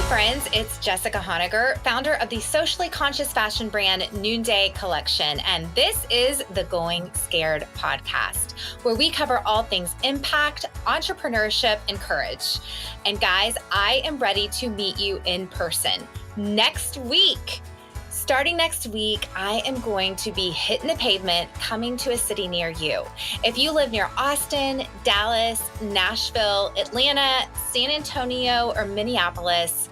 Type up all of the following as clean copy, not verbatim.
friends, it's Jessica Honegger, founder of the socially conscious fashion brand Noonday Collection, and this is the Going Scared podcast, where we cover all things impact, entrepreneurship, and courage. And guys, I am ready to meet you in person next week. Starting next week, I am going to be hitting the pavement, coming to a city near you. If you live near Austin, Dallas, Nashville, Atlanta, San Antonio, or Minneapolis,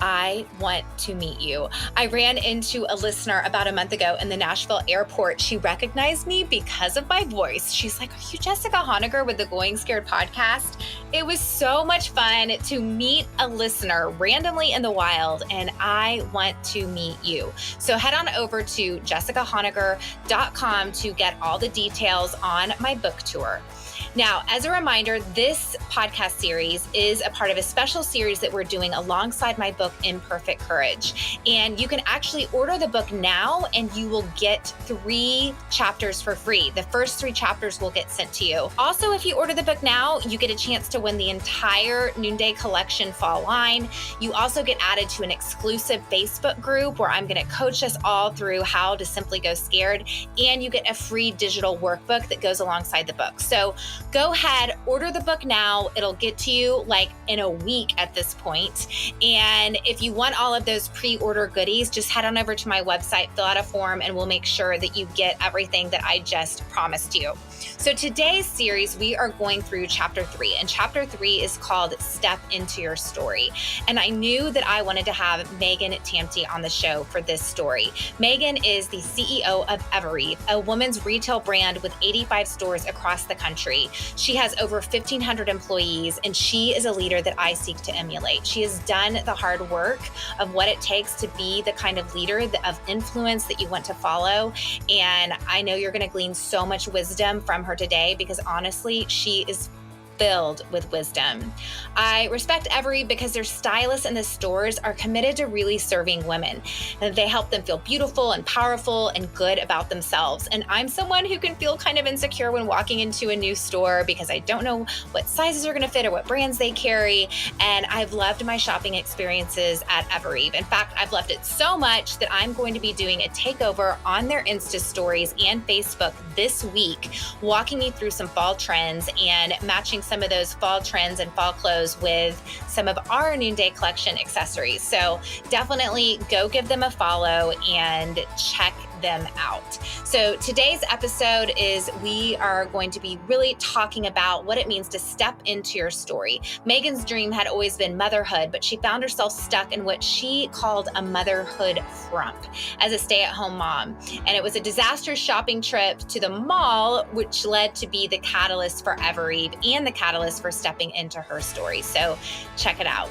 I want to meet you. I ran into a listener about a month ago in the Nashville airport. She recognized me because of my voice. She's like, "Are you Jessica Honegger with the Going Scared podcast?" It was so much fun to meet a listener randomly in the wild, and I want to meet you. So head on over to jessicahonegger.com to get all the details on my book tour. Now, as a reminder, this podcast series is a part of a special series that we're doing alongside my book, Imperfect Courage. And you can actually order the book now and you will get 3 chapters for free. The first 3 chapters will get sent to you. Also, if you order the book now, you get a chance to win the entire Noonday Collection fall line. You also get added to an exclusive Facebook group where I'm going to coach us all through how to simply go scared. And you get a free digital workbook that goes alongside the book. So go ahead, order the book now. It'll get to you like in a week at this point. And if you want all of those pre-order goodies, just head on over to my website, fill out a form, and we'll make sure that you get everything that I just promised you. So today's series, we are going through chapter 3, and chapter 3 is called Step Into Your Story. And I knew that I wanted to have Megan Tamte on the show for this story. Megan is the CEO of Evereve, a women's retail brand with 85 stores across the country. She has over 1,500 employees, and she is a leader that I seek to emulate. She has done the hard work of what it takes to be the kind of leader of influence that you want to follow. And I know you're going to glean so much wisdom from her today because honestly, she is filled with wisdom. I respect Evereve because their stylists in the stores are committed to really serving women. And they help them feel beautiful and powerful and good about themselves. And I'm someone who can feel kind of insecure when walking into a new store because I don't know what sizes are going to fit or what brands they carry. And I've loved my shopping experiences at Evereve. In fact, I've loved it so much that I'm going to be doing a takeover on their Insta stories and Facebook this week, walking you through some fall trends and matching some of those fall trends and fall clothes with some of our Noonday Collection accessories. So definitely go give them a follow and check them out. So today's episode is we are going to be really talking about what it means to step into your story. Megan's dream had always been motherhood, but she found herself stuck in what she called a motherhood frump as a stay-at-home mom. And it was a disastrous shopping trip to the mall, which led to be the catalyst for Evereve and the catalyst for stepping into her story. So check it out.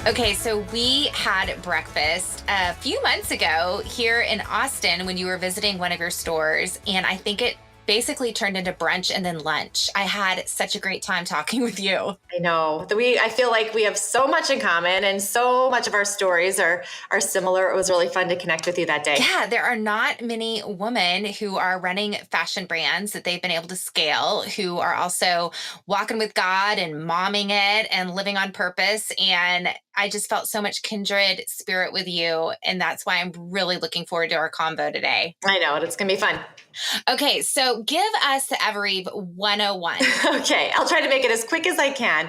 Okay, so we had breakfast a few months ago here in Austin when you were visiting one of your stores, and I think it basically turned into brunch and then lunch. I had such a great time talking with you. I know. I feel like we have so much in common and so much of our stories are similar. It was really fun to connect with you that day. Yeah, there are not many women who are running fashion brands that they've been able to scale, who are also walking with God and momming it and living on purpose. And I just felt so much kindred spirit with you. And that's why I'm really looking forward to our combo today. I know. It's going to be fun. Okay, so give us the Evereve 101. Okay, I'll try to make it as quick as I can.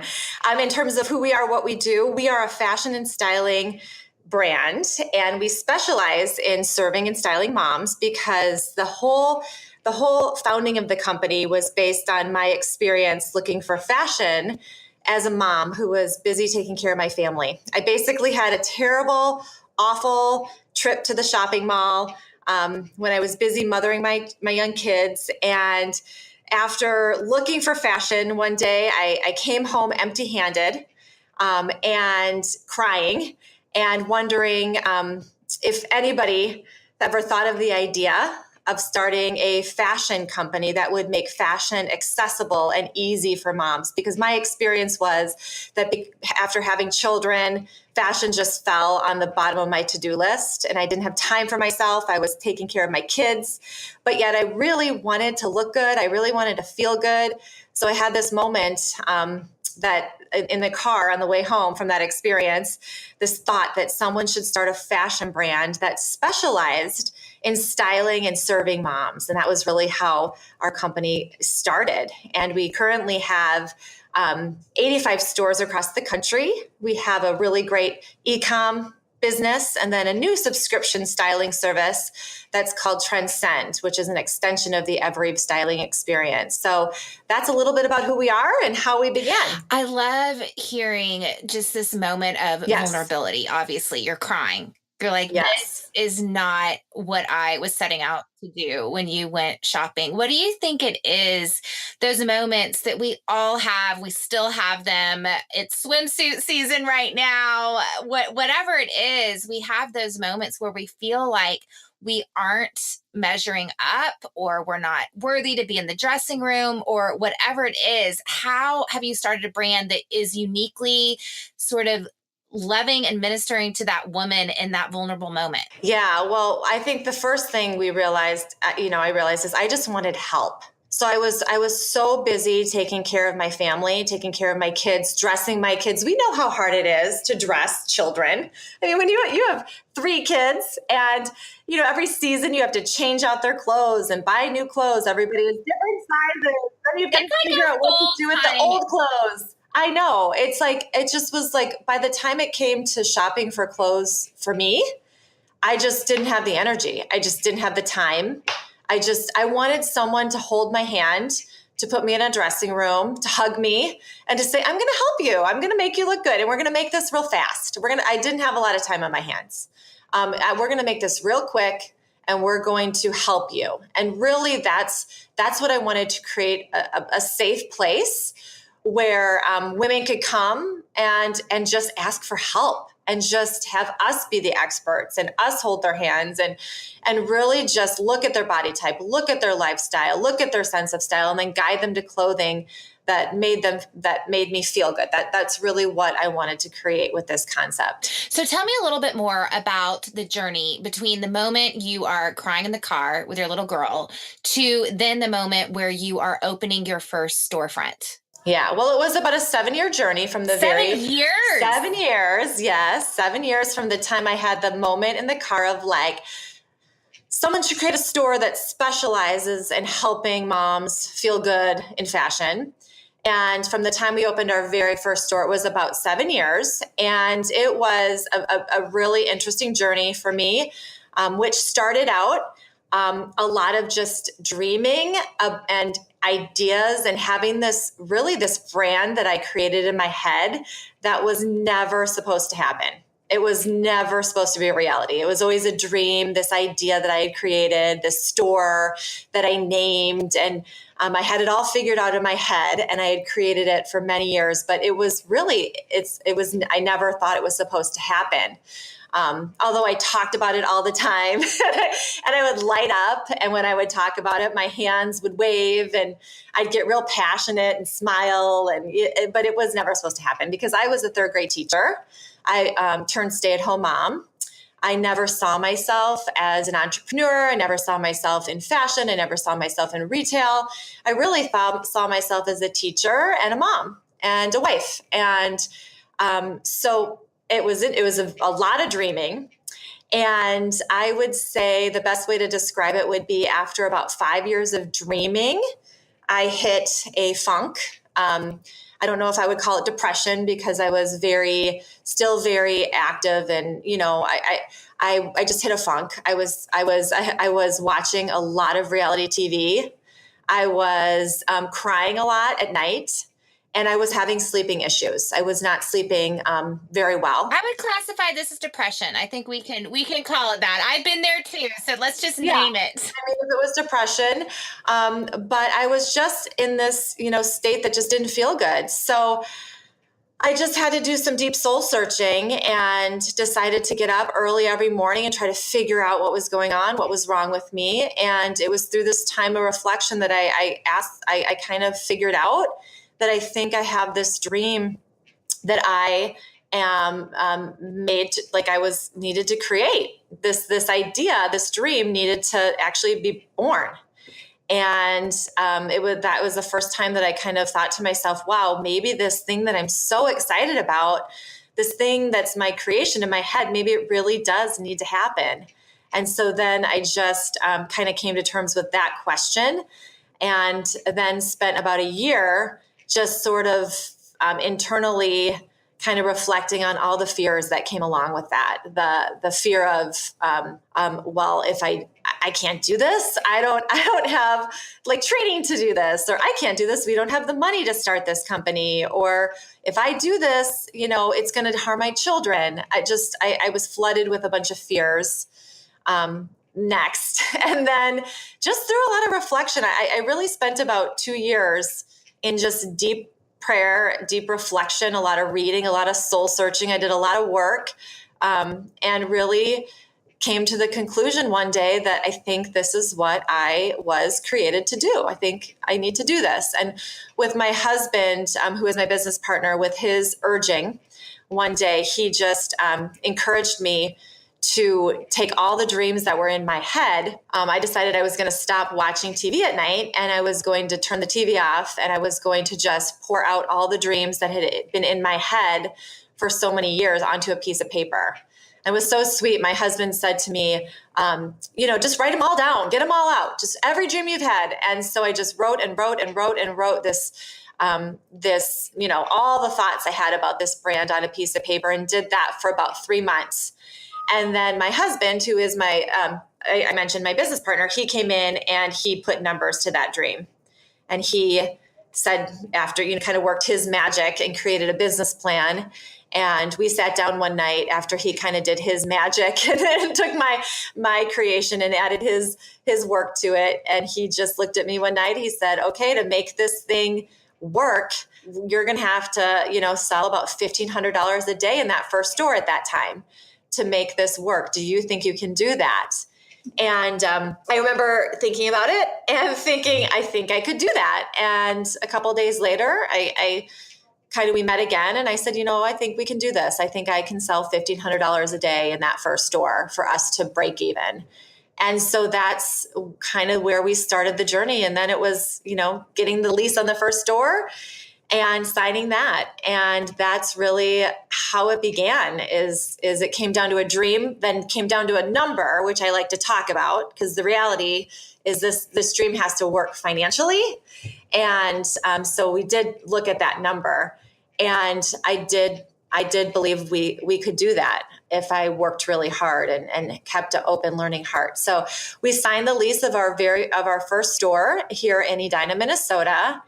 In terms of who we are, what we do, we are a fashion and styling brand, and we specialize in serving and styling moms because the whole founding of the company was based on my experience looking for fashion as a mom who was busy taking care of my family. I basically had a terrible, awful trip to the shopping mall when I was busy mothering my young kids. And after looking for fashion one day, I came home empty-handed and crying and wondering if anybody ever thought of the idea of starting a fashion company that would make fashion accessible and easy for moms. Because my experience was that after having children, fashion just fell on the bottom of my to-do list, and I didn't have time for myself. I was taking care of my kids, but yet I really wanted to look good. I really wanted to feel good. So I had this moment that in the car on the way home from that experience, this thought that someone should start a fashion brand that specialized in styling and serving moms. And that was really how our company started. And we currently have 85 stores across the country. We have a really great e-com business, and then a new subscription styling service that's called Trendsend, which is an extension of the Evereve styling experience. So that's a little bit about who we are and how we began. I love hearing just this moment of vulnerability. Obviously, you're crying. You're like, this is not what I was setting out to do when you went shopping. What do you think it is, those moments that we all have? We still have them. It's swimsuit season right now. Whatever it is, we have those moments where we feel like we aren't measuring up, or we're not worthy to be in the dressing room, or whatever it is. How have you started a brand that is uniquely sort of loving and ministering to that woman in that vulnerable moment? Yeah, well, I think the first thing we realized, I realized is I just wanted help. So I was so busy taking care of my family, taking care of my kids, dressing my kids. We know how hard it is to dress children. I mean, when you have 3 kids, and every season you have to change out their clothes and buy new clothes. Everybody has different sizes. Then you've got to figure out what to do with the old clothes. I know. It's like, it just was like, by the time it came to shopping for clothes for me, I just didn't have the energy. I just didn't have the time. I wanted someone to hold my hand, to put me in a dressing room, to hug me, and to say, I'm going to help you. I'm going to make you look good. And we're going to make this real fast. I didn't have a lot of time on my hands. We're going to make this real quick, and we're going to help you. And really that's what I wanted to create, a safe place where women could come and just ask for help, and just have us be the experts and us hold their hands, and really just look at their body type, look at their lifestyle, look at their sense of style, and then guide them to clothing that made me feel good. That's really what I wanted to create with this concept. So tell me a little bit more about the journey between the moment you are crying in the car with your little girl to then the moment where you are opening your first storefront. Yeah, well, it was about a 7-year journey from the 7 years. 7 years, yes, 7 years from the time I had the moment in the car of like, someone should create a store that specializes in helping moms feel good in fashion. And from the time we opened our very first store, it was about 7 years. And it was a really interesting journey for me, which started out a lot of just dreaming and ideas, and having this brand that I created in my head that was never supposed to happen. It was never supposed to be a reality. It was always a dream, this idea that I had created, this store that I named, and I had it all figured out in my head, and I had created it for many years, but it was really, I never thought it was supposed to happen. Although I talked about it all the time and I would light up, and when I would talk about it, my hands would wave and I'd get real passionate and smile. But it was never supposed to happen because I was a 3rd grade teacher. I turned stay-at-home mom. I never saw myself as an entrepreneur. I never saw myself in fashion. I never saw myself in retail. I really saw myself as a teacher and a mom and a wife. And so it was a lot of dreaming. And I would say the best way to describe it would be, after about 5 years of dreaming, I hit a funk. I don't know if I would call it depression, because I was still very active, and I just hit a funk. I was watching a lot of reality TV. I was crying a lot at night. And I was having sleeping issues. I was not sleeping very well. I would classify this as depression. I think we can call it that. I've been there too, so let's just name it. I mean, it was depression, but I was just in this, state that just didn't feel good. So I just had to do some deep soul searching, and decided to get up early every morning and try to figure out what was going on, what was wrong with me. And it was through this time of reflection that I kind of figured out that I think I have this dream that I am needed to create. This idea, this dream needed to actually be born. And that was the first time that I kind of thought to myself, wow, maybe this thing that I'm so excited about, this thing that's my creation in my head, maybe it really does need to happen. And so then I just kind of came to terms with that question, and then spent about a year just sort of internally kind of reflecting on all the fears that came along with that. The fear of, well, if I can't do this, I don't have like training to do this, or I can't do this, we don't have the money to start this company, or if I do this, it's going to harm my children. I was flooded with a bunch of fears. Next. And then just through a lot of reflection, I really spent about 2 years in just deep prayer, deep reflection, a lot of reading, a lot of soul searching. I did a lot of work, and really came to the conclusion one day that I think this is what I was created to do. I think I need to do this. And with my husband, who is my business partner, with his urging, one day he just encouraged me to take all the dreams that were in my head. I decided I was going to stop watching TV at night, and I was going to turn the TV off, and I was going to just pour out all the dreams that had been in my head for so many years onto a piece of paper. It was so sweet. My husband said to me, just write them all down, get them all out, just every dream you've had. And so I just wrote and wrote and wrote and wrote this, all the thoughts I had about this brand on a piece of paper, and did that for about 3 months. And then my husband, who is I mentioned my business partner, he came in and he put numbers to that dream. And he said, after, kind of worked his magic and created a business plan. And we sat down one night after he kind of did his magic and then took my creation and added his work to it. And he just looked at me one night. He said, okay, to make this thing work, you're going to have to, sell about $1,500 a day in that first store at that time to make this work. Do you think you can do that? And I remember thinking about it and thinking, I think I could do that. And a couple of days later, we met again, and I said, I think we can do this. I think I can sell $1,500 a day in that first store for us to break even. And so that's kind of where we started the journey. And then it was, getting the lease on the first store and signing that. And that's really how it began, is it came down to a dream, then came down to a number, which I like to talk about, because the reality is this dream has to work financially. And so we did look at that number, and I did believe we could do that if I worked really hard and kept an open, learning heart. So we signed the lease of our first store here in Edina, Minnesota.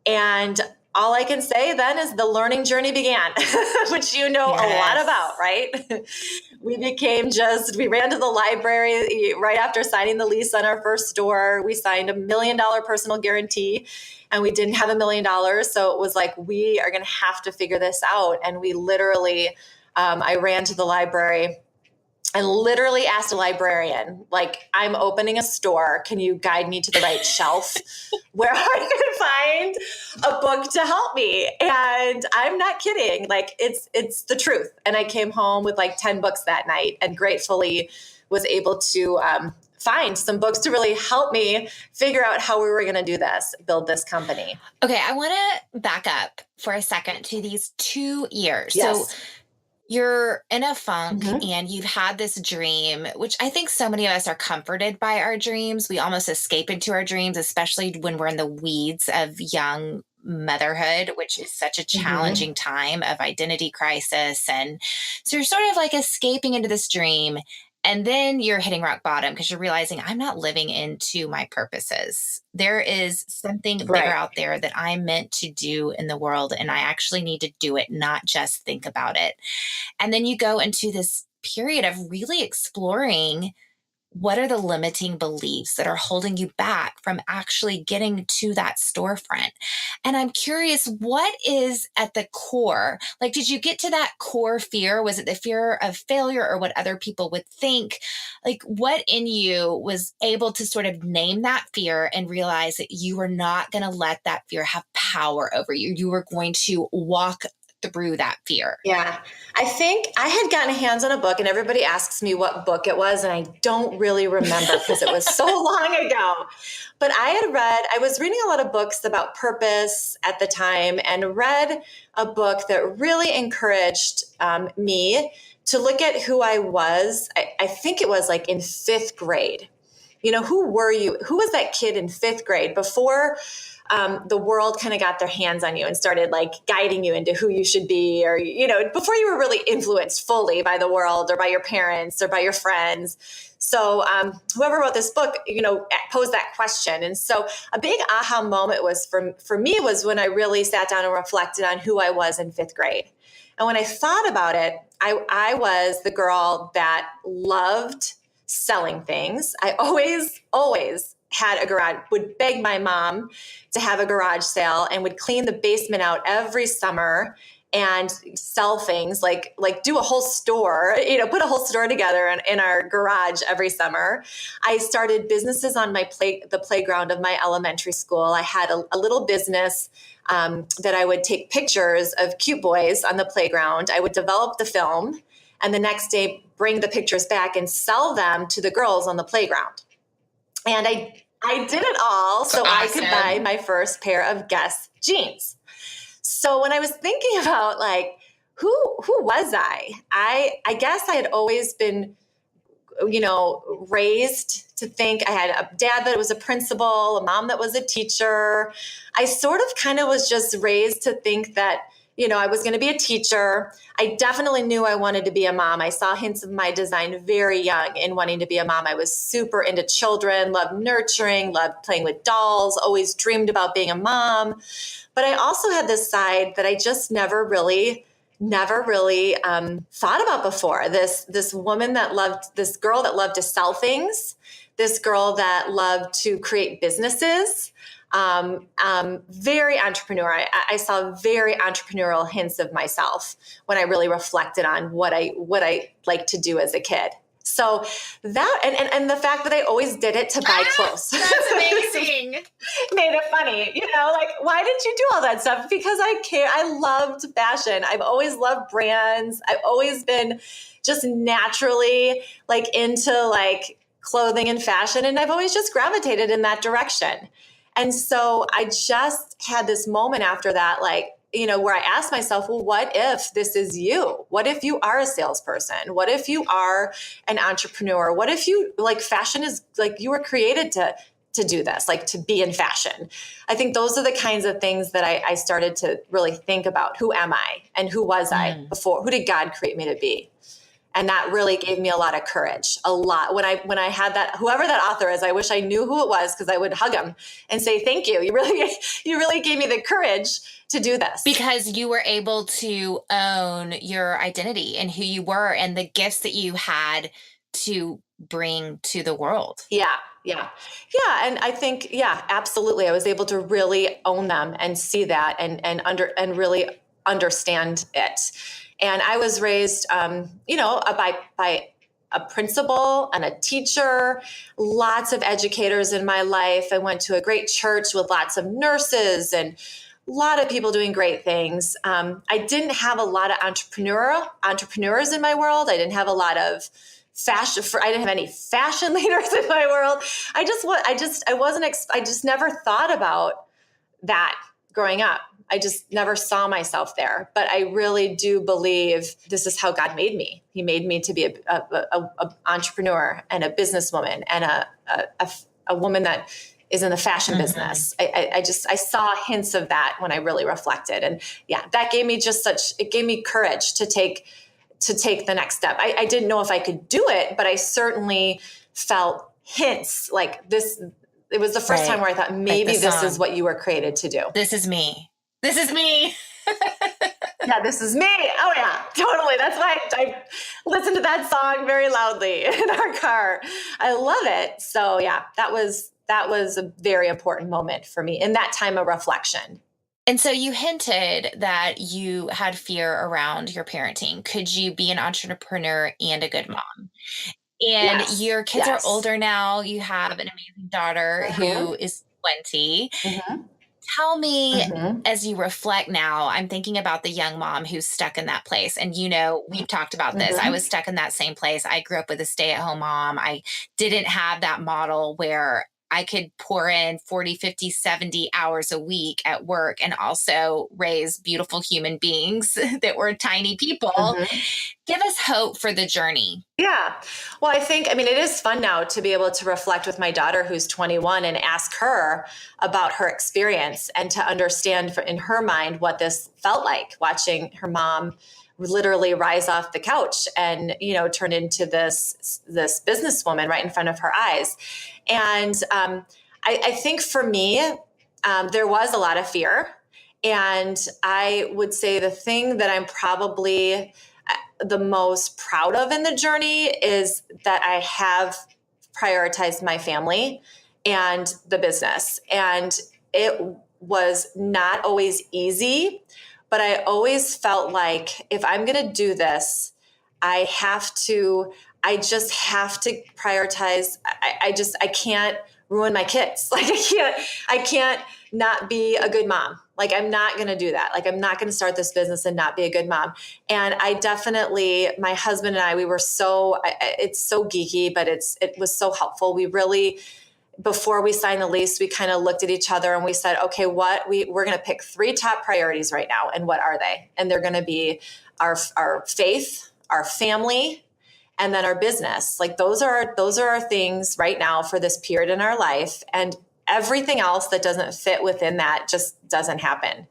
And all I can say then is the learning journey began, which a lot about, right? We ran to the library right after signing the lease on our first store. We signed $1 million personal guarantee, and we didn't have $1 million. So it was like, we are going to have to figure this out. And we literally, I ran to the library and literally asked a librarian, like, I'm opening a store. Can you guide me to the right shelf where I can find a book to help me? And I'm not kidding. Like, it's the truth. And I came home with like 10 books that night, and gratefully was able to find some books to really help me figure out how we were going to do this, build this company. Okay. I want to back up for a second to these 2 years. Yes. So you're in a funk, and you've had this dream, which I think so many of us are comforted by our dreams. We almost escape into our dreams, especially when we're in the weeds of young motherhood, which is such a challenging time of identity crisis. And so you're sort of like escaping into this dream. And then you're hitting rock bottom because you're realizing, I'm not living into my purposes. There is something bigger out there that I'm meant to do in the world, and I actually need to do it, not just think about it. And then you go into this period of really exploring, what are the limiting beliefs that are holding you back from actually getting to that storefront? And I'm curious, what is at the core? Like, did you get to that core fear? Was it the fear of failure or what other people would think? Like, what in you was able to sort of name that fear and realize that you were not going to let that fear have power over you? You were going to walk through that fear? Yeah. I think I had gotten hands on a book, and everybody asks me what book it was, and I don't really remember because it was so long ago. But I was reading a lot of books about purpose at the time, and read a book that really encouraged me to look at who I was. I think it was like in fifth grade. Who were you? Who was that kid in fifth grade before the world kind of got their hands on you and started like guiding you into who you should be, or, before you were really influenced fully by the world or by your parents or by your friends. So whoever wrote this book, posed that question. And so a big aha moment was for me was when I really sat down and reflected on who I was in fifth grade. And when I thought about it, I was the girl that loved selling things. I always had a garage, would beg my mom to have a garage sale, and would clean the basement out every summer and sell things like do a whole store, put a whole store together in our garage every summer. I started businesses on the playground of my elementary school. I had a little business that I would take pictures of cute boys on the playground. I would develop the film, and the next day bring the pictures back and sell them to the girls on the playground. And I did it all so awesome. I could buy my first pair of Guess jeans. So when I was thinking about like, who was I guess I had always been, raised to think. I had a dad that was a principal, a mom that was a teacher. I sort of kind of was just raised to think that, I was going to be a teacher. I definitely knew I wanted to be a mom. I saw hints of my design very young in wanting to be a mom. I was super into children, loved nurturing, loved playing with dolls, always dreamed about being a mom. But I also had this side that I just never really thought about before. This woman this girl that loved to sell things, this girl that loved to create businesses. Very entrepreneur. I saw very entrepreneurial hints of myself when I really reflected on what I liked to do as a kid. So that, and the fact that I always did it to buy clothes. That's amazing. Made it funny, like, why did you do all that stuff? Because I care. I loved fashion. I've always loved brands. I've always been just naturally like into like clothing and fashion. And I've always just gravitated in that direction. And so I just had this moment after that, like, where I asked myself, well, what if this is you? What if you are a salesperson? What if you are an entrepreneur? What if you like fashion is like you were created to do this, like to be in fashion? I think those are the kinds of things that I started to really think about. Who am I? And who was I before? Who did God create me to be? And that really gave me a lot of courage, a lot. When I had that, whoever that author is, I wish I knew who it was, because I would hug him and say, thank you. You really gave me the courage to do this. Because you were able to own your identity and who you were and the gifts that you had to bring to the world. Yeah. And I think, absolutely. I was able to really own them and see that and really understand it. And I was raised, by a principal and a teacher, lots of educators in my life. I went to a great church with lots of nurses and a lot of people doing great things. I didn't have a lot of entrepreneurs in my world. I didn't have a lot of fashion. I didn't have any fashion leaders in my world. I just never thought about that growing up. I just never saw myself there. But I really do believe this is how God made me. He made me to be a entrepreneur and a businesswoman and a woman that is in the fashion business. I saw hints of that when I really reflected. And that gave me it gave me courage to take the next step. I didn't know if I could do it, but I certainly felt hints like this. It was the first time where I thought maybe like this is what you were created to do. This is me. This is me. Yeah, this is me. Oh yeah, totally. That's why I listen to that song very loudly in our car. I love it. So that was a very important moment for me in that time of reflection. And so you hinted that you had fear around your parenting. Could you be an entrepreneur and a good mom? And your kids are older now. You have an amazing daughter who is 20. Tell me, Mhm. as you reflect now, I'm thinking about the young mom who's stuck in that place. And, you know, we've talked about this. I Mhm. was stuck in that same place. I grew up with a stay-at-home mom. I didn't have that model where I could pour in 40, 50, 70 hours a week at work and also raise beautiful human beings that were tiny people. Mhm. Give us hope for the journey. Yeah. Well, I mean, it is fun now to be able to reflect with my daughter who's 21 and ask her about her experience and to understand in her mind what this felt like watching her mom literally rise off the couch and, turn into this businesswoman right in front of her eyes. And I think for me, there was a lot of fear. And I would say the thing that I'm probably the most proud of in the journey is that I have prioritized my family and the business. And it was not always easy, but I always felt like if I'm going to do this, I just have to prioritize. I can't ruin my kids. Like I can't not be a good mom. Like I'm not going to do that. Like I'm not going to start this business and not be a good mom. And I definitely, my husband and I, we were it's so geeky, but it was so helpful. We really, before we signed the lease, we kind of looked at each other and we said, okay, we're going to pick 3 top priorities right now. And what are they? And they're going to be our faith, our family, and then our business. Like those are our things right now for this period in our life. And everything else that doesn't fit within that just doesn't happen.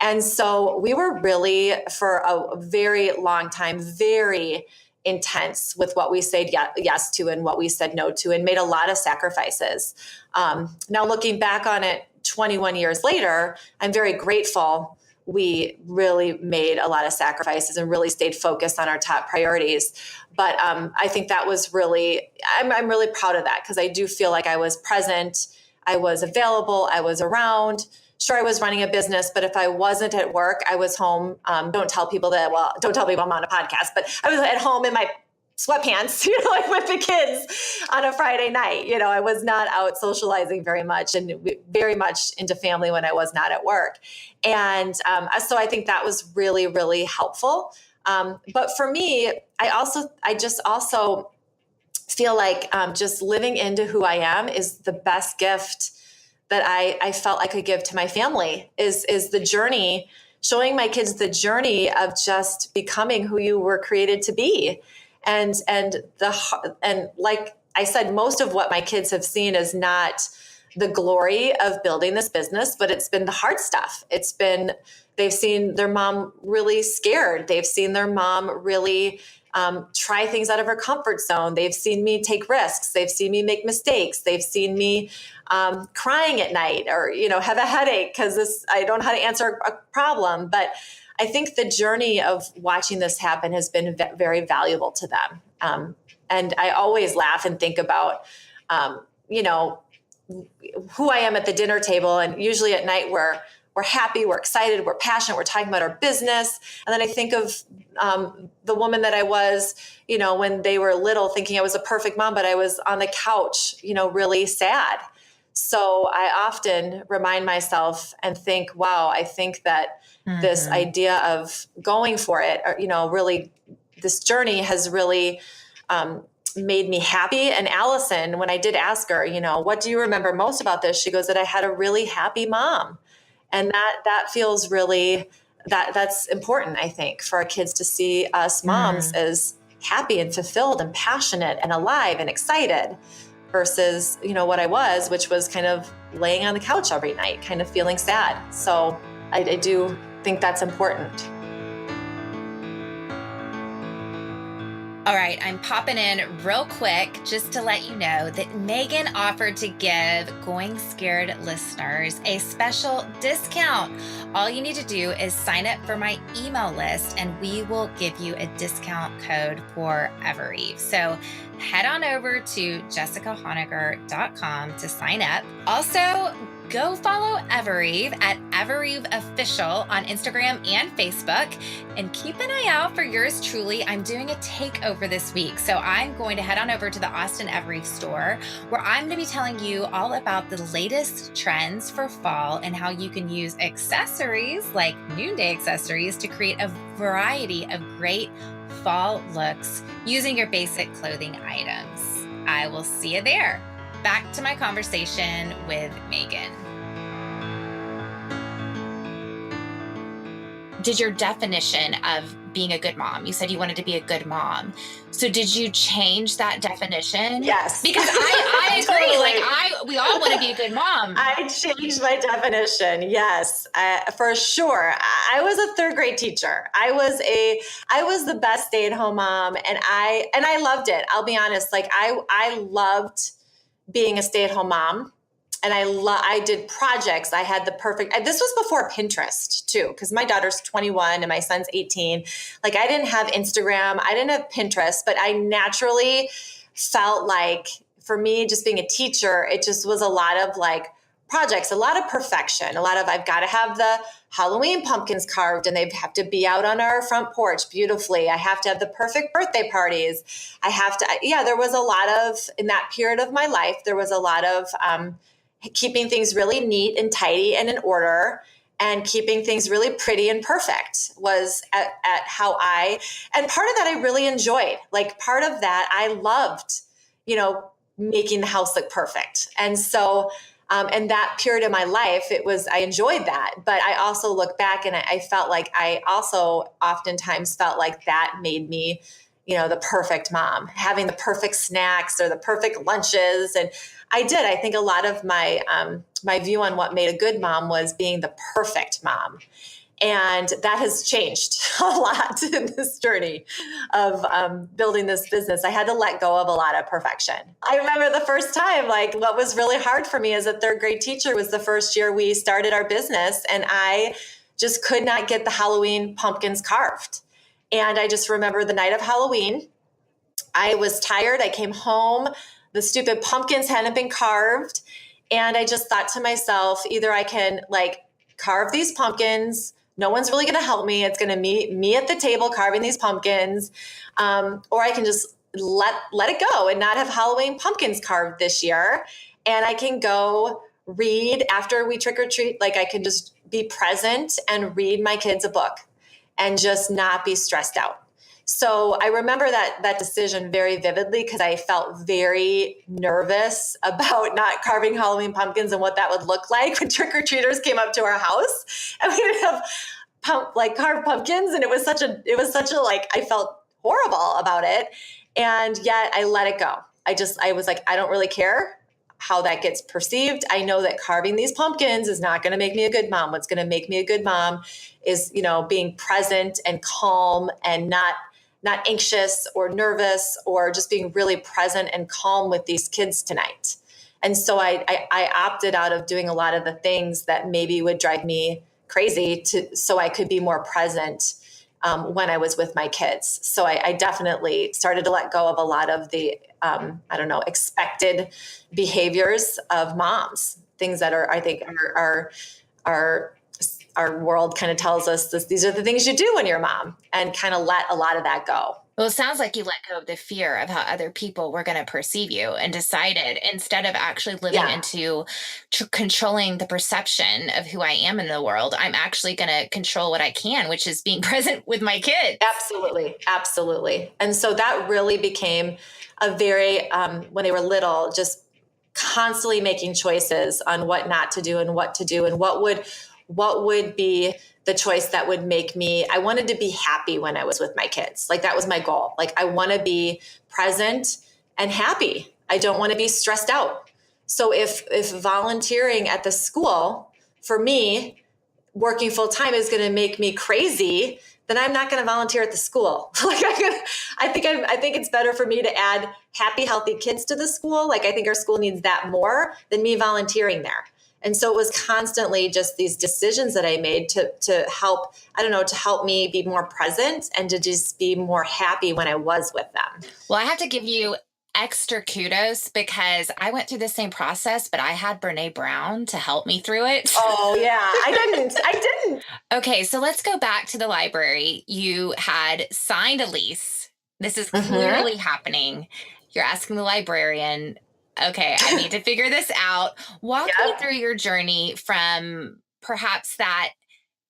And so we were really, for a very long time, very intense with what we said yes to and what we said no to, and made a lot of sacrifices. Now, looking back on it 21 years later, I'm very grateful we really made a lot of sacrifices and really stayed focused on our top priorities. But I think that was really, I'm really proud of that because I do feel like I was present, I was available, I was around. Sure, I was running a business, but if I wasn't at work, I was home. Don't tell people I'm on a podcast, but I was at home in my sweatpants, like with the kids on a Friday night. I was not out socializing very much and very much into family when I was not at work. And so I think that was really, really helpful. But for me, I just also feel like just living into who I am is the best gift that I felt I could give to my family is the journey, showing my kids the journey of just becoming who you were created to be. And like I said, most of what my kids have seen is not the glory of building this business, but it's been the hard stuff. They've seen their mom really scared. They've seen their mom really try things out of her comfort zone. They've seen me take risks. They've seen me make mistakes. They've seen me crying at night or, have a headache because I don't know how to answer a problem. But I think the journey of watching this happen has been very valuable to them. And I always laugh and think about, who I am at the dinner table. And usually at night we're happy, we're excited, we're passionate, we're talking about our business. And then I think of the woman that I was, when they were little, thinking I was a perfect mom, but I was on the couch, really sad. So I often remind myself and think, wow, I think that this idea of going for it, or, really this journey has really made me happy. And Allison, when I did ask her, what do you remember most about this? She goes that I had a really happy mom. And that feels really, that's important, I think, for our kids to see us moms as happy and fulfilled and passionate and alive and excited versus, what I was, which was kind of laying on the couch every night, kind of feeling sad. So I do think that's important. All right, I'm popping in real quick just to let you know that Megan offered to give Going Scared listeners a special discount. All you need to do is sign up for my email list and we will give you a discount code for Evereve. So head on over to jessicahonegger.com to sign up. Also, Go follow Evereve at Evereve Official on Instagram and Facebook, and keep an eye out for yours truly. I'm doing a takeover this week, so I'm going to head on over to the Austin Evereve store, where I'm going to be telling you all about the latest trends for fall and how you can use accessories like noonday accessories to create a variety of great fall looks using your basic clothing items. I will see you there. Back to my conversation with Megan. Did your definition of being a good mom, you said you wanted to be a good mom. So did you change that definition? Yes. Because I agree. Totally. We all want to be a good mom. I changed my definition. Yes, for sure. I was a third grade teacher. I was the best stay-at-home mom, and I loved it. I'll be honest. I loved being a stay-at-home mom, and I did projects. I had the perfect. This was before Pinterest too, because my daughter's 21 and my son's 18. I didn't have Instagram. I didn't have Pinterest, but I naturally felt like, for me, just being a teacher, it just was a lot of projects, a lot of perfection, a lot of, I've got to have the Halloween pumpkins carved and they have to be out on our front porch beautifully. I have to have the perfect birthday parties. There was a lot of, in that period of my life, there was a lot of keeping things really neat and tidy and in order, and keeping things really pretty and perfect was at how and part of that I really enjoyed. Part of that I loved, making the house look perfect. And so, in that period of my life, I enjoyed that. But I also look back and I felt like I also oftentimes felt like that made me, the perfect mom, having the perfect snacks or the perfect lunches. And I think a lot of my, my view on what made a good mom was being the perfect mom. And that has changed a lot in this journey of building this business. I had to let go of a lot of perfection. I remember the first time, what was really hard for me as a third grade teacher was the first year we started our business, and I just could not get the Halloween pumpkins carved. And I just remember the night of Halloween, I was tired. I came home. The stupid pumpkins hadn't been carved. And I just thought to myself, either I can carve these pumpkins. No one's really going to help me. It's going to be me at the table carving these pumpkins. Or I can just let it go and not have Halloween pumpkins carved this year. And I can go read after we trick or treat. I can just be present and read my kids a book and just not be stressed out. So I remember that decision very vividly, because I felt very nervous about not carving Halloween pumpkins and what that would look like when trick-or-treaters came up to our house and we would have carved pumpkins. And it was such a I felt horrible about it. And yet I let it go. I was like, I don't really care how that gets perceived. I know that carving these pumpkins is not going to make me a good mom. What's going to make me a good mom is, being present and calm and not anxious or nervous, or just being really present and calm with these kids tonight. And so I opted out of doing a lot of the things that maybe would drive me crazy so I could be more present when I was with my kids. So I definitely started to let go of a lot of the, expected behaviors of moms, things that I think our world kind of tells us these are the things you do when you're a mom, and kind of let a lot of that go. Well, it sounds like you let go of the fear of how other people were going to perceive you and decided, instead of actually living into controlling the perception of who I am in the world, I'm actually going to control what I can, which is being present with my kids. Absolutely. Absolutely. And so that really became a very, when they were little, just constantly making choices on what not to do and what to do, and what would be the choice that would make me, I wanted to be happy when I was with my kids. That was my goal. I want to be present and happy. I don't want to be stressed out. So if volunteering at the school, for me, working full time is going to make me crazy, then I'm not going to volunteer at the school. I think it's better for me to add happy, healthy kids to the school. I think our school needs that more than me volunteering there. And so it was constantly just these decisions that I made to help me be more present and to just be more happy when I was with them. Well, I have to give you extra kudos because I went through the same process, but I had Brene Brown to help me through it. Oh yeah, I didn't. Okay, so let's go back to the library. You had signed a lease. This is Mm-hmm. clearly happening. You're asking the librarian, okay, I need to figure this out. Walk me Yep. through your journey from perhaps that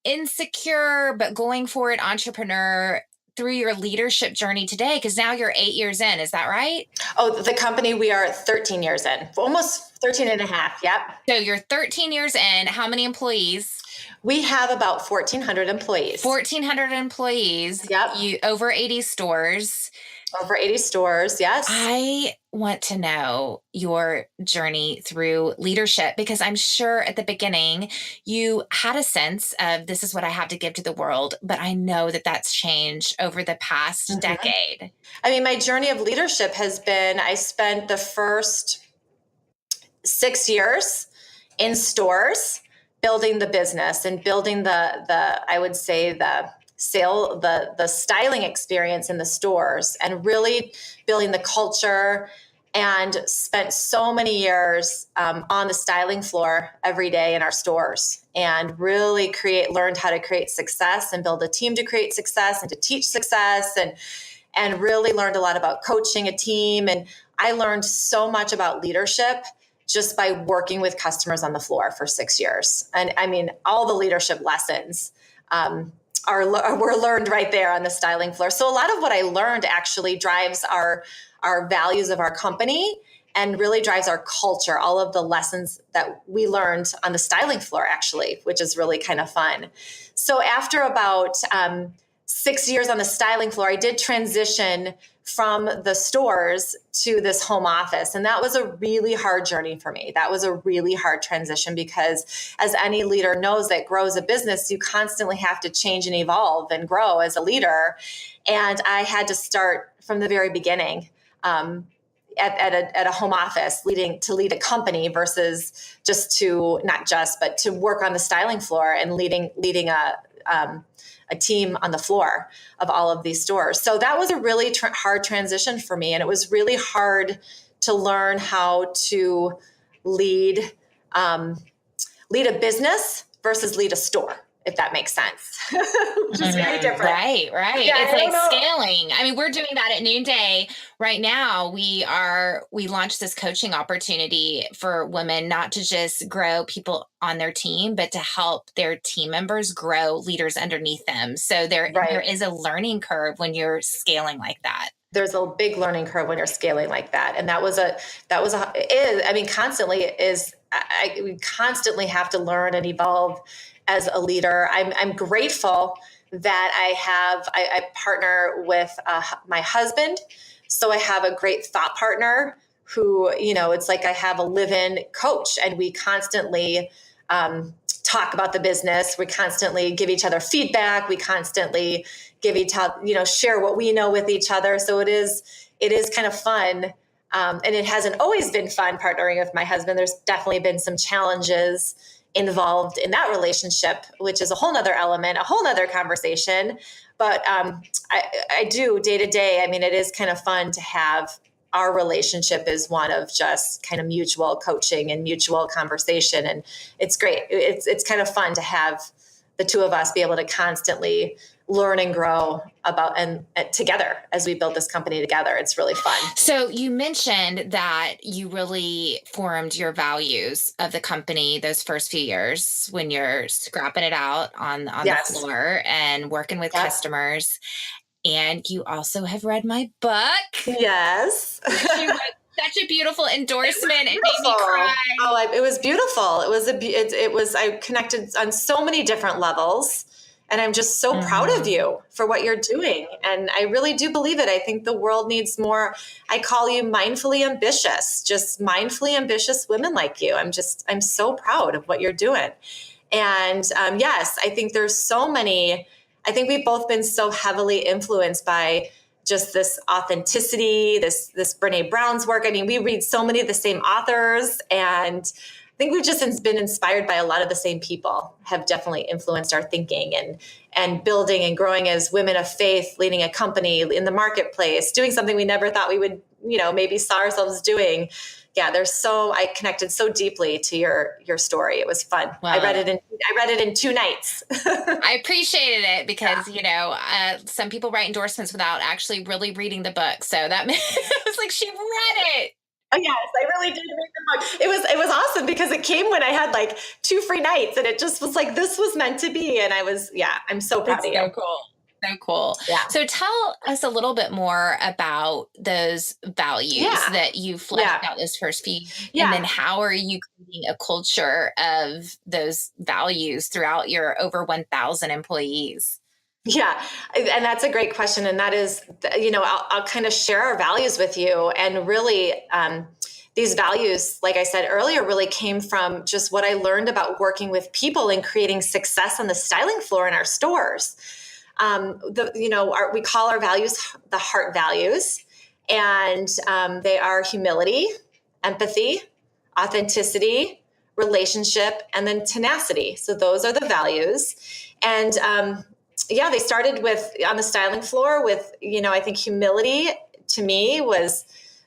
insecure but going for it entrepreneur through your leadership journey today, because now you're 8 years in. Is that right? Oh, the company, we are 13 years in, almost 13 and a half. Yep. So you're 13 years in. How many employees? We have about 1,400 employees. 1,400 employees. Yep. You over 80 stores. Over 80 stores, yes. I want to know your journey through leadership, because I'm sure at the beginning you had a sense of this is what I have to give to the world, but I know that that's changed over the past decade. I mean, my journey of leadership has been, I spent the first 6 years in stores building the business and building the I would say the styling experience in the stores, and really building the culture, and spent so many years on the styling floor every day in our stores, and really learned how to create success and build a team to create success and to teach success, and really learned a lot about coaching a team. And I learned so much about leadership just by working with customers on the floor for 6 years. And I mean, all the leadership lessons were learned right there on the styling floor. So a lot of what I learned actually drives our values of our company, and really drives our culture. All of the lessons that we learned on the styling floor, actually, which is really kind of fun. So after about 6 years on the styling floor, I did transition from the stores to this home office. And that was a really hard journey for me. That was a really hard transition, because as any leader knows that grows a business, you constantly have to change and evolve and grow as a leader. And I had to start from the very beginning. At a home office, to lead a company versus but to work on the styling floor and leading a team on the floor of all of these stores. So that was a really hard transition for me. And it was really hard to learn how to lead a business versus lead a store, if that makes sense. Which is very different. Right. Yeah, it's like scaling. I mean, we're doing that at Noonday right now. We launched this coaching opportunity for women, not to just grow people on their team, but to help their team members grow leaders underneath them. So there is a learning curve when you're scaling like that. There's a big learning curve when you're scaling like that. And we constantly have to learn and evolve as a leader. I'm grateful that I partner with my husband. So I have a great thought partner who, it's like I have a live-in coach, and we constantly talk about the business. We constantly give each other feedback. We constantly share what we know with each other. So it is kind of fun. And it hasn't always been fun partnering with my husband. There's definitely been some challenges involved in that relationship, which is a whole nother element, a whole nother conversation. But I do day to day. I mean, it is kind of fun to have our relationship is one of just kind of mutual coaching and mutual conversation. And it's great. It's kind of fun to have the two of us be able to constantly learn and grow about and together as we build this company together. It's really fun. So you mentioned that you really formed your values of the company those first few years when you're scrapping it out on the floor and working with customers. And you also have read my book. Yes. You wrote such a beautiful endorsement. It made me cry. Oh, it was beautiful. I connected on so many different levels. And I'm just so proud of you for what you're doing. And I really do believe it. I think the world needs more. I call you mindfully ambitious, just mindfully ambitious women like you. I'm so proud of what you're doing. And yes, I think there's so many. I think we've both been so heavily influenced by just this authenticity, this Brene Brown's work. I mean, we read so many of the same authors, and I think we've just been inspired by a lot of the same people, have definitely influenced our thinking and building and growing as women of faith, leading a company in the marketplace, doing something we never thought we would maybe saw ourselves doing. Yeah, I connected so deeply to your story. It was fun. Well, I read it in 2 nights. I appreciated it because, some people write endorsements without actually really reading the book. So that it was like she read it. Oh, yes, I really did read the book. It was awesome because it came when I had like 2 free nights, and it just was like, this was meant to be. And I'm so proud of you. So cool. So cool. Yeah. So tell us a little bit more about those values that you fleshed out those first few. And then how are you creating a culture of those values throughout your over 1,000 employees? Yeah. And that's a great question. And that is, I'll kind of share our values with you. And really, these values, like I said earlier, really came from just what I learned about working with people and creating success on the styling floor in our stores. We call our values the heart values, and they are humility, empathy, authenticity, relationship, and then tenacity. So those are the values. And they started on the styling floor with, I think humility to me was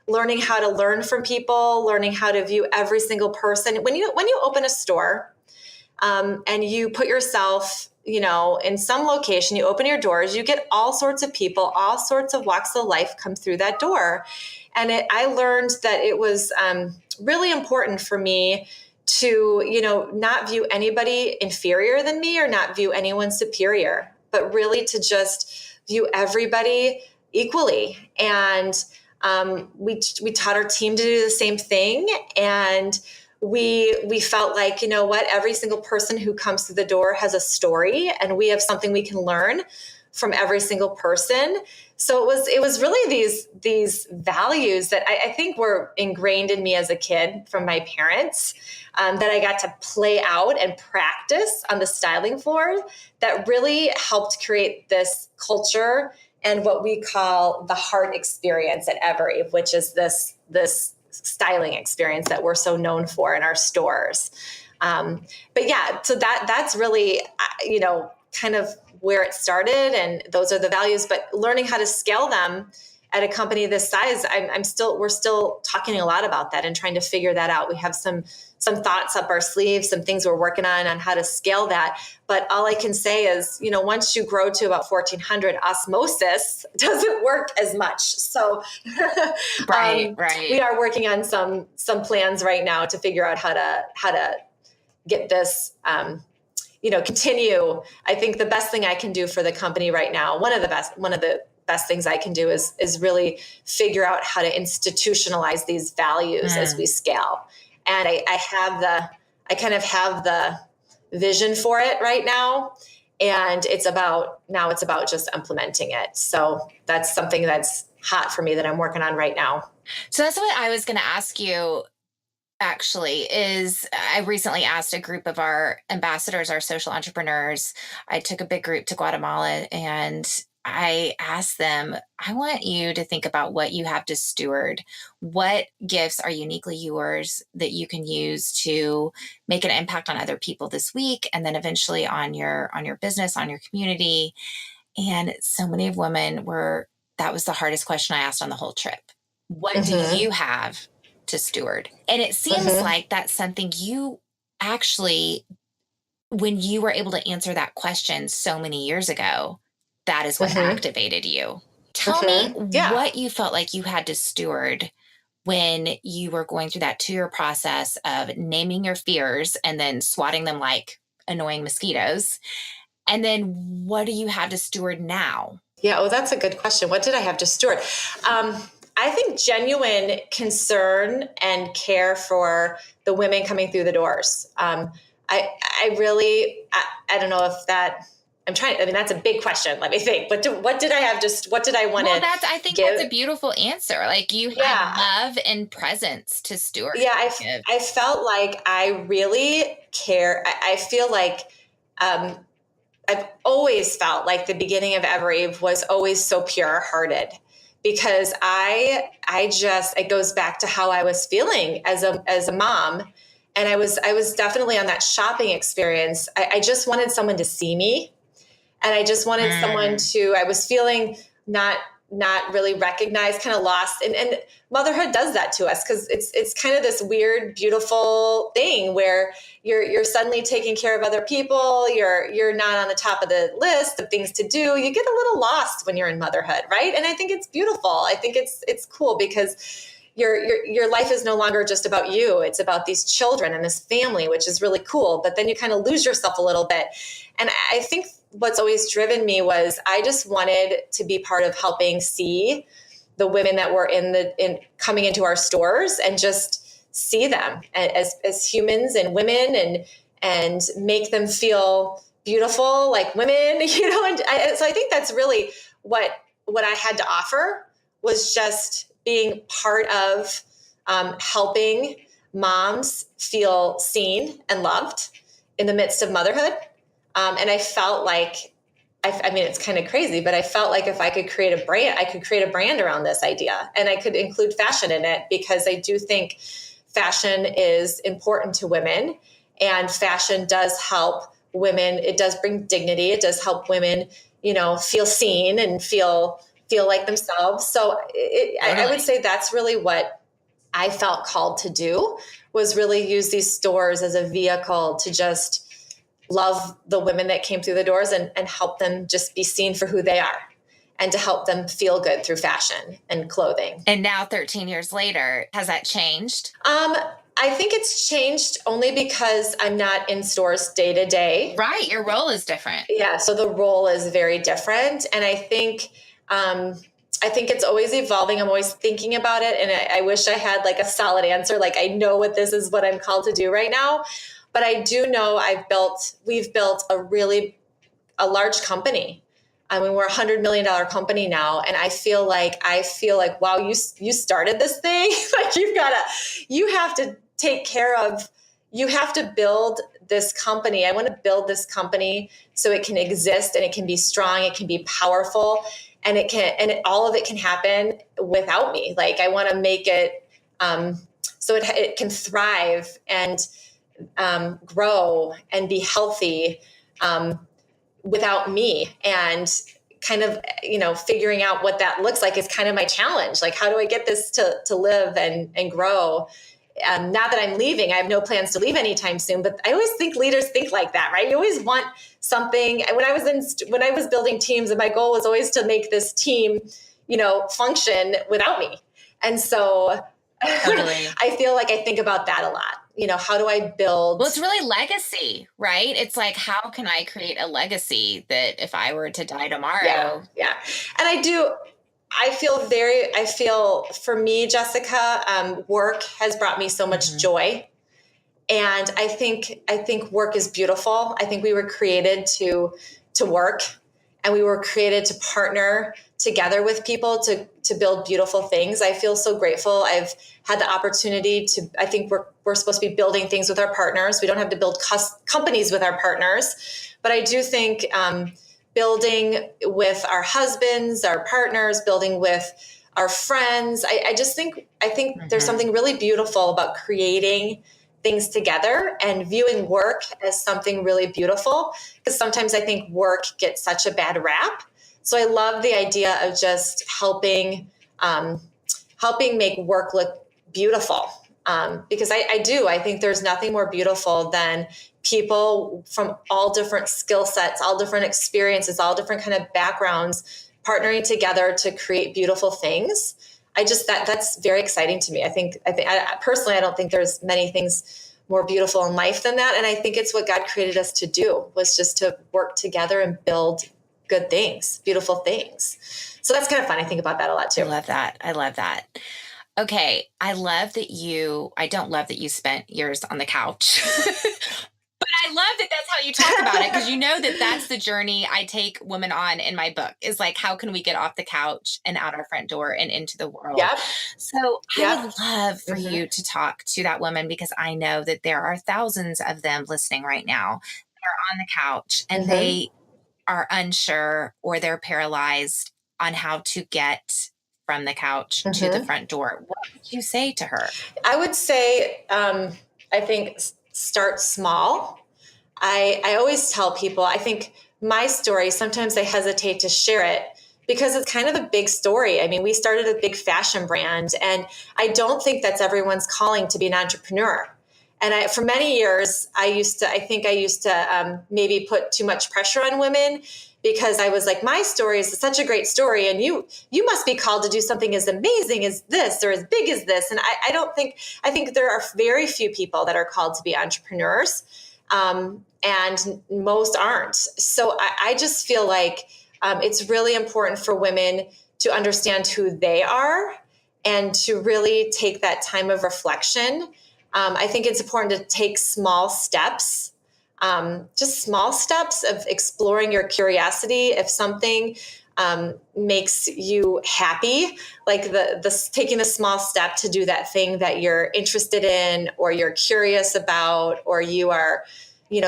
learning how to learn from people, learning how to view every single person. When you open a store and you put yourself, in some location, you open your doors, you get all sorts of people, all sorts of walks of life come through that door. And I learned that it was really important for me to, not view anybody inferior than me or not view anyone superior, but really to just view everybody equally. And we taught our team to do the same thing. And we felt like, every single person who comes through the door has a story, and we have something we can learn from every single person. So it was really these values that I think were ingrained in me as a kid from my parents, that I got to play out and practice on the styling floor, that really helped create this culture and what we call the heart experience at Evereve, which is this styling experience that we're so known for in our stores. So that's really, kind of where it started, and those are the values. But learning how to scale them at a company this size, we're still talking a lot about that and trying to figure that out. We have some thoughts up our sleeves, some things we're working on how to scale that. But all I can say is, once you grow to about 1,400, osmosis doesn't work as much. So Right. We are working on some plans right now to figure out how to get this, continue. I think the best thing I can do for the company right now, one of the best things I can do is really figure out how to institutionalize these values as we scale. And I kind of have the vision for it right now. And it's about just implementing it. So that's something that's hot for me that I'm working on right now. So that's what I was going to ask you. Actually, is I recently asked a group of our ambassadors, our social entrepreneurs. I took a big group to Guatemala, and I asked them, I want you to think about what you have to steward. What gifts are uniquely yours that you can use to make an impact on other people this week, and then eventually on your business, on your community? And so many of women that was the hardest question I asked on the whole trip. What do you have to steward? And it seems like that's something you actually, when you were able to answer that question so many years ago, that is what activated you. Tell me what you felt like you had to steward when you were going through that 2-year process of naming your fears and then swatting them like annoying mosquitoes. And then what do you have to steward now? Yeah. Oh, that's a good question. What did I have to steward? I think genuine concern and care for the women coming through the doors. I don't know if that, that's a big question. Let me think. What did I have? What did I want to I think give? That's a beautiful answer. Like you have love and presence to steward. Yeah. I felt like I really care. I feel like, I've always felt like the beginning of Evereve was always so pure hearted, because it goes back to how I was feeling as a mom. And I was definitely on that shopping experience. I just wanted someone to see me. And I just wanted someone I was feeling not not really recognized, kind of lost. And motherhood does that to us, because it's kind of this weird, beautiful thing where you're suddenly taking care of other people. You're not on the top of the list of things to do. You get a little lost when you're in motherhood, right? And I think it's beautiful. I think it's cool, because your life is no longer just about you. It's about these children and this family, which is really cool. But then you kind of lose yourself a little bit. And I think what's always driven me was I just wanted to be part of helping see the women that were in coming into our stores, and just see them as humans and women, and make them feel beautiful like women, you know. So I think that's really what I had to offer, was just being part of helping moms feel seen and loved in the midst of motherhood. And I felt like, I mean, it's kind of crazy, but I felt like if I could create a brand, I could create a brand around this idea, and I could include fashion in it, because I do think fashion is important to women, and fashion does help women. It does bring dignity. It does help women, you know, feel seen and feel like themselves. So I would say that's really what I felt called to do, was really use these stores as a vehicle to just love the women that came through the doors, and help them just be seen for who they are, and to help them feel good through fashion and clothing. And now 13 years later, has that changed? I think it's changed only because I'm not in stores day to day. Right. Your role is different. Yeah. So the role is very different. And I think it's always evolving. I'm always thinking about it. And I wish I had like a solid answer. Like, I know this is what I'm called to do right now. But I do know we've built a large company. I mean, we're a $100 million company now. And I feel like, wow, you started this thing. Like, you have to take care of, you have to build this company. I want to build this company so it can exist, and it can be strong. It can be powerful, and all of it can happen without me. Like, I want to make it, so it can thrive and grow and be healthy without me. And kind of, you know, figuring out what that looks like is kind of my challenge. Like, how do I get this to live and grow? Not that I'm leaving. I have no plans to leave anytime soon, but I always think leaders think like that, right? You always want something. When I was building teams, and my goal was always to make this team, you know, function without me. And so totally. I feel like I think about that a lot. You know, how do I build? Well, it's really legacy, right? It's like, how can I create a legacy that if I were to die tomorrow? Yeah. And I feel for me, Jessica, work has brought me so much joy. And I think work is beautiful. I think we were created to work, and we were created to partner together with people to build beautiful things. I feel so grateful. I've had the opportunity I think we're supposed to be building things with our partners. We don't have to build companies with our partners, but I do think building with our husbands, our partners, building with our friends. I think there's something really beautiful about creating things together and viewing work as something really beautiful, because sometimes I think work gets such a bad rap. So I love the idea of just helping make work look beautiful. Because I think there's nothing more beautiful than people from all different skill sets, all different experiences, all different kind of backgrounds, partnering together to create beautiful things. That's very exciting to me. I personally, I don't think there's many things more beautiful in life than that. And I think it's what God created us to do, was just to work together and build good things, beautiful things. So that's kind of fun. I think about that a lot too. I love that. Okay. I don't love that you spent years on the couch, but I love that that's how you talk about it. Cause you know that's the journey I take women on in my book, is like, how can we get off the couch and out our front door and into the world? Yep. So I would love for you to talk to that woman, because I know that there are thousands of them listening right now. They're on the couch and they are unsure, or they're paralyzed on how to get from the couch to the front door. What would you say to her? I would say, I think start small. I always tell people, I think my story, sometimes I hesitate to share it because it's kind of a big story. I mean, we started a big fashion brand, and I don't think that's everyone's calling to be an entrepreneur. And for many years, I used to maybe put too much pressure on women, because I was like, my story is such a great story, and you must be called to do something as amazing as this or as big as this. And I think there are very few people that are called to be entrepreneurs, and most aren't. So I just feel like it's really important for women to understand who they are and to really take that time of reflection. I think it's important to take small steps. Just small steps of exploring your curiosity. If something makes you happy, like taking a small step to do that thing that you're interested in, or you're curious about, or you are,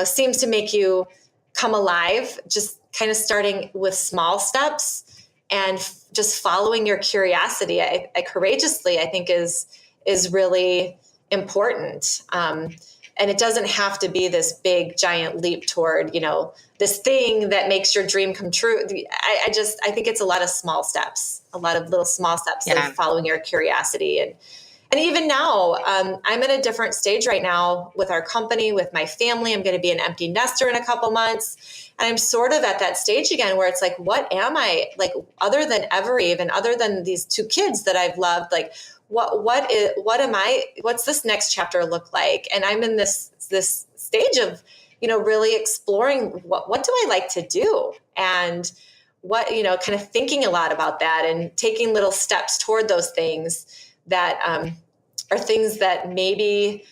seems to make you come alive, just kind of starting with small steps and just following your curiosity courageously, I think is really important. And it doesn't have to be this big giant leap toward, this thing that makes your dream come true. I think it's a lot of small steps, a lot of little small steps of following your curiosity. And even now, I'm at a different stage right now with our company, with my family. I'm going to be an empty nester in a couple months. And I'm sort of at that stage again where it's like, what am I, like, other than Evereve and other than these two kids that I've loved, like, what am I, what's this next chapter look like? And I'm in this stage of, really exploring what do I like to do? And what, kind of thinking a lot about that and taking little steps toward those things that are things that maybe,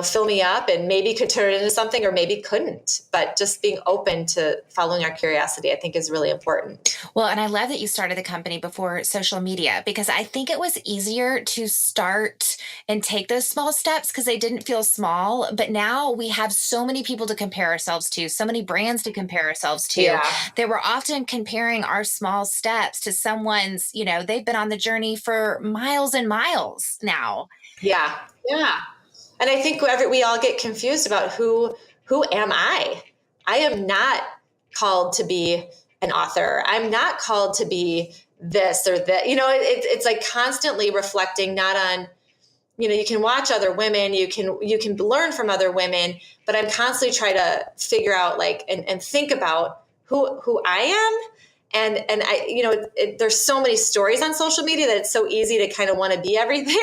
fill me up and maybe could turn into something or maybe couldn't. But just being open to following our curiosity, I think, is really important. Well, and I love that you started the company before social media, because I think it was easier to start and take those small steps because they didn't feel small. But now we have so many people to compare ourselves to, so many brands to compare ourselves to, that we're often comparing our small steps to someone's, they've been on the journey for miles and miles now. Yeah. And I think we all get confused about who am I? I am not called to be an author. I'm not called to be this or that. It's like constantly reflecting not on, you can watch other women, you can learn from other women, but I'm constantly trying to figure out, like, and think about who I am. And I, there's so many stories on social media that it's so easy to kind of want to be everything.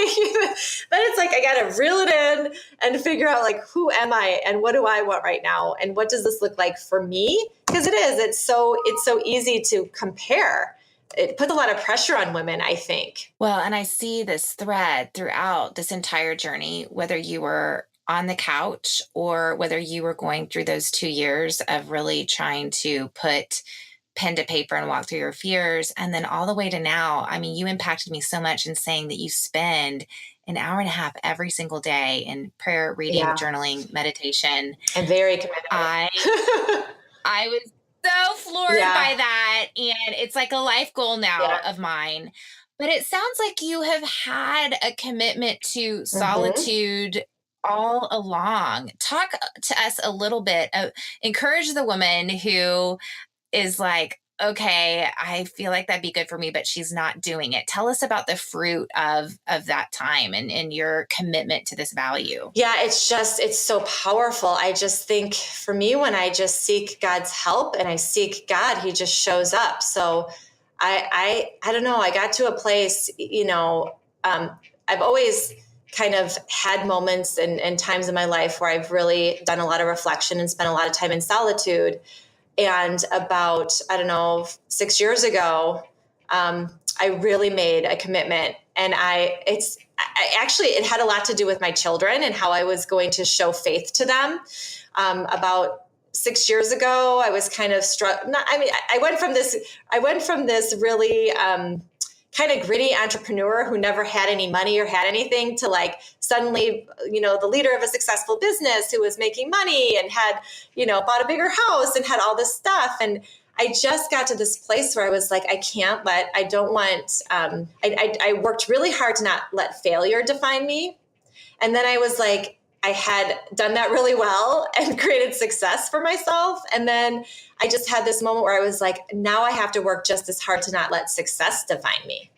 Then it's like, I got to reel it in and figure out, like, who am I and what do I want right now? And what does this look like for me? Because it's so easy to compare. It puts a lot of pressure on women, I think. Well, and I see this thread throughout this entire journey, whether you were on the couch or whether you were going through those 2 years of really trying to put pen to paper and walk through your fears. And then all the way to now, I mean, you impacted me so much in saying that you spend an hour and a half every single day in prayer, reading, journaling, meditation. I'm very committed. I was so floored by that. And it's like a life goal now of mine. But it sounds like you have had a commitment to solitude all along. Talk to us a little bit. Encourage the woman who is like, okay, I feel like that'd be good for me, but she's not doing it. Tell us about the fruit of that time and your commitment to this value. Yeah, it's so powerful. I just think for me, when I just seek God's help and I seek God, he just shows up. So I don't know, I got to a place, I've always kind of had moments and times in my life where I've really done a lot of reflection and spent a lot of time in solitude. And about, 6 years ago, I really made a commitment. And it had a lot to do with my children and how I was going to show faith to them. About 6 years ago, I was kind of I went from this really kind of gritty entrepreneur who never had any money or had anything to, like, suddenly, the leader of a successful business who was making money and had, bought a bigger house and had all this stuff. And I just got to this place where I was like, I worked really hard to not let failure define me. And then I was like, I had done that really well and created success for myself. And then I just had this moment where I was like, now I have to work just as hard to not let success define me.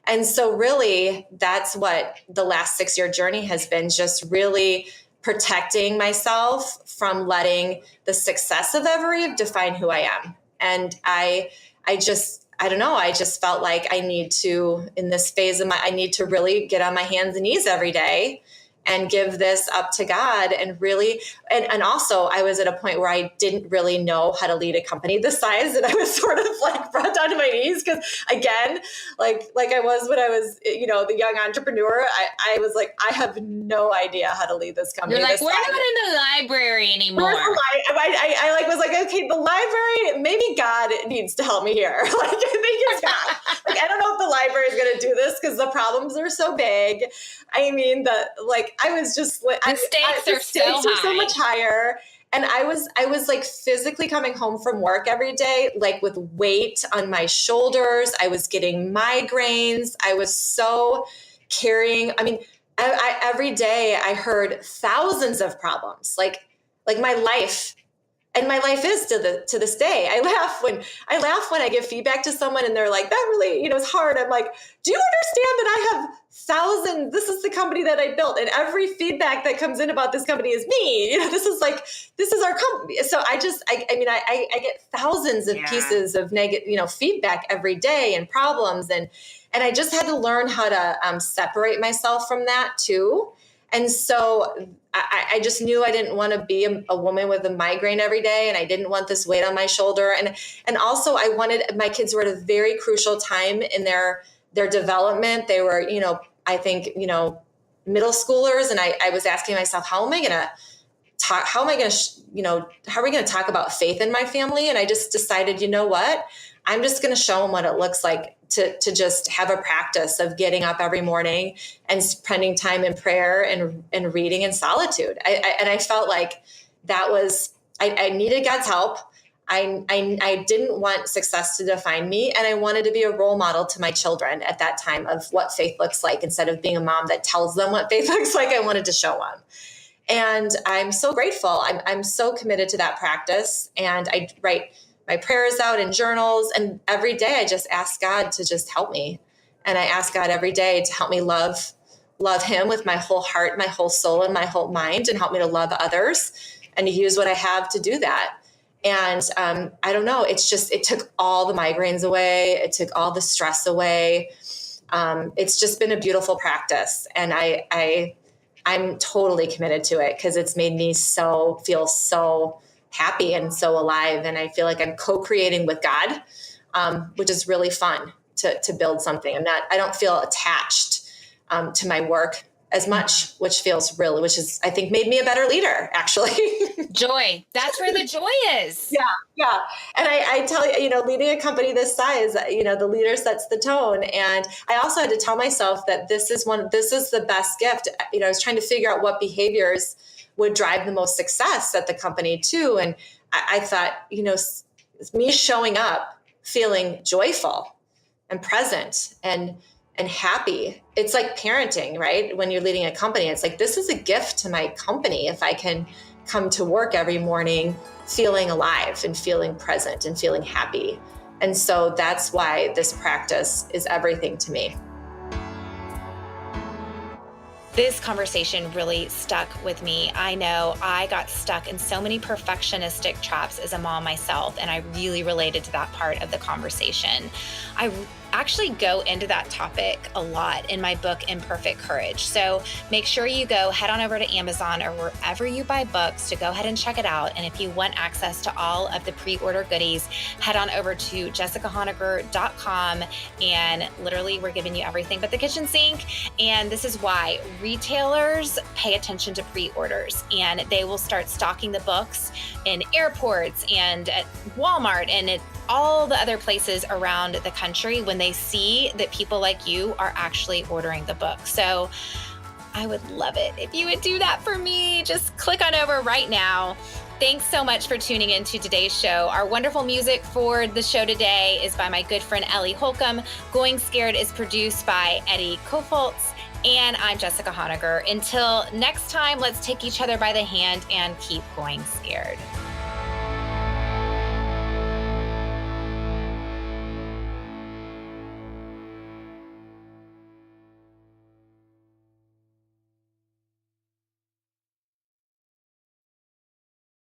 And so really, that's what the last 6-year journey has been, just really protecting myself from letting the success of Evereve define who I am. And I don't know, I just felt like I need to, in this phase of I need to really get on my hands and knees every day and give this up to God and really, and also I was at a point where I didn't really know how to lead a company this size. And I was sort of like brought down to my knees because again, like I was when I was, the young entrepreneur, I was like, I have no idea how to lead this company. You're like, we're not in the library anymore. I was like, okay, the library, maybe God needs to help me here. Like, I think it's God. Like, I don't know if the library is going to do this because the problems are so big. I mean, I was just like, the stakes are so much higher. And I was like physically coming home from work every day, like with weight on my shoulders. I was getting migraines. I was so carrying. I mean, every day I heard thousands of problems, like my life. And my life is to this day. I laugh when I give feedback to someone and they're like, that really, is hard. I'm like, do you understand that I have thousands? This is the company that I built, and every feedback that comes in about this company is me. This is our company. So I get thousands of pieces of negative, feedback every day and problems, and I just had to learn how to separate myself from that too. And so I just knew I didn't want to be a woman with a migraine every day, and I didn't want this weight on my shoulder. And also I wanted, my kids were at a very crucial time in their development. They were, I think, middle schoolers. And I was asking myself, how are we going to talk about faith in my family? And I just decided, you know what, I'm just going to show them what it looks like to just have a practice of getting up every morning and spending time in prayer and reading in solitude. I felt like that was, I needed God's help. I didn't want success to define me. And I wanted to be a role model to my children at that time of what faith looks like. Instead of being a mom that tells them what faith looks like, I wanted to show them. And I'm so grateful. I'm so committed to that practice. And I write my prayers out in journals. And every day I just ask God to just help me. And I ask God every day to help me love him with my whole heart, my whole soul, and my whole mind, and help me to love others and to use what I have to do that. And I don't know, it took all the migraines away. It took all the stress away. It's just been a beautiful practice. And I'm totally committed to it because it's made me feel so happy and so alive. And I feel like I'm co-creating with God, which is really fun to build something. I don't feel attached to my work as much, which is, I think, made me a better leader, actually. Joy. That's where the joy is. Yeah. And I tell you, leading a company this size, the leader sets the tone. And I also had to tell myself that this is the best gift. I was trying to figure out what behaviors would drive the most success at the company too. And I thought, me showing up, feeling joyful and present and happy. It's like parenting, right? When you're leading a company, it's like, this is a gift to my company if I can come to work every morning feeling alive and feeling present and feeling happy. And so that's why this practice is everything to me. This conversation really stuck with me. I know I got stuck in so many perfectionistic traps as a mom myself, and I really related to that part of the conversation. I actually go into that topic a lot in my book, Imperfect Courage. So make sure you head on over to Amazon or wherever you buy books to go ahead and check it out. And if you want access to all of the pre-order goodies, head on over to jessicahonegger.com, and literally we're giving you everything but the kitchen sink. And this is why retailers pay attention to pre-orders, and they will start stocking the books in airports and at Walmart and at all the other places around the country when they see that people like you are actually ordering the book. So I would love it if you would do that for me. Just click on over right now. Thanks so much for tuning in to today's show. Our wonderful music for the show today is by my good friend Ellie Holcomb. Going Scared is produced by Eddie Kofoltz. And I'm Jessica Honegger. Until next time, let's take each other by the hand and keep going scared.